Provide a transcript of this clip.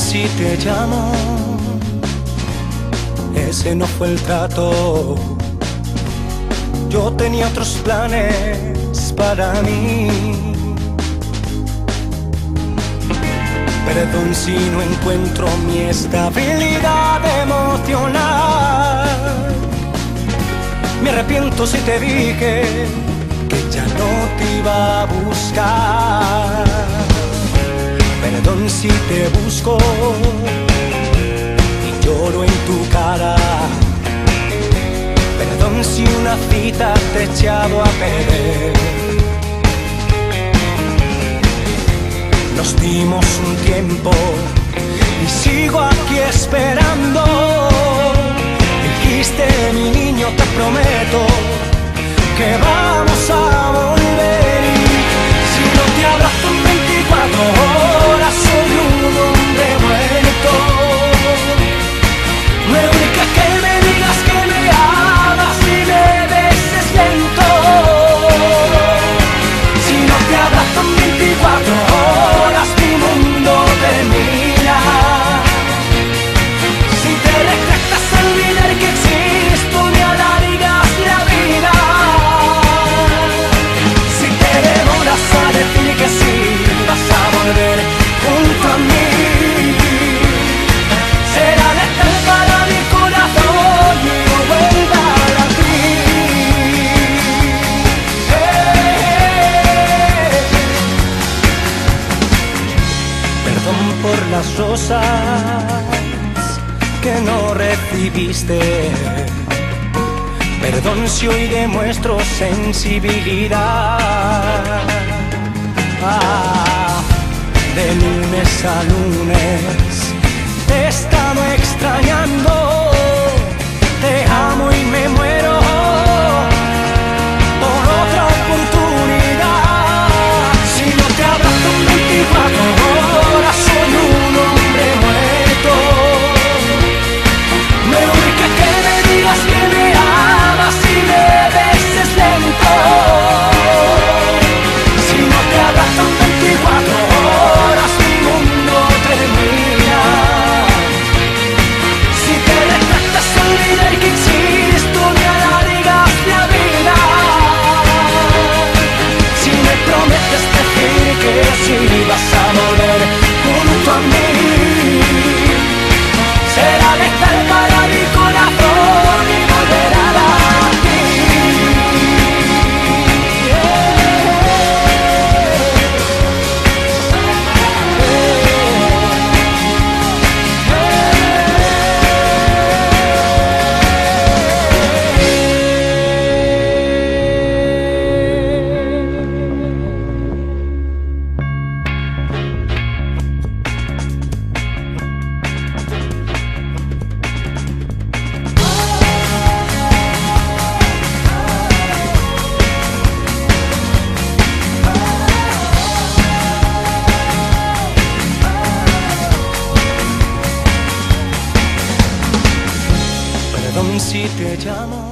si te llamo, ese no fue el trato. Yo tenía otros planes para mí. Perdón si no encuentro mi estabilidad emocional. Me arrepiento si te dije que ya no te iba a buscar. Perdón si te busco y lloro en tu cara. Perdón si una cita te he echado a perder. Nos dimos un tiempo y sigo aquí esperando. Dijiste, mi niño, te prometo que vamos a volver. Y si no te abrazo en 24 horas, soy un hombre muerto. Me urge que me digas que me amas y me beses lento. Si no te abrazo en 24 horas, mi mundo termina. Si te retractas a olvidar que existo, me alargas la vida. Si te demoras a decir que sí, vas a volver junto a mí. Será letal para mi corazón y no vuelva a latir. Perdón por las rosas que no recibiste. Perdón si hoy demuestro sensibilidad. De lunes a lunes te he estado extrañando. Te amo y me muero por otra oportunidad. Si no te abrazo en 24 horas, soy un hombre muerto. Me urge que me digas que me amas y me beses lento. Si no te abrazo en 24 horas, mi mundo termina. Si te retractas a olvidar que existo, me alargas la vida. Si me prometes decir que sí, vas a volver junto a mí. Será letal para mi corazón y volver a Perdón si te llamo.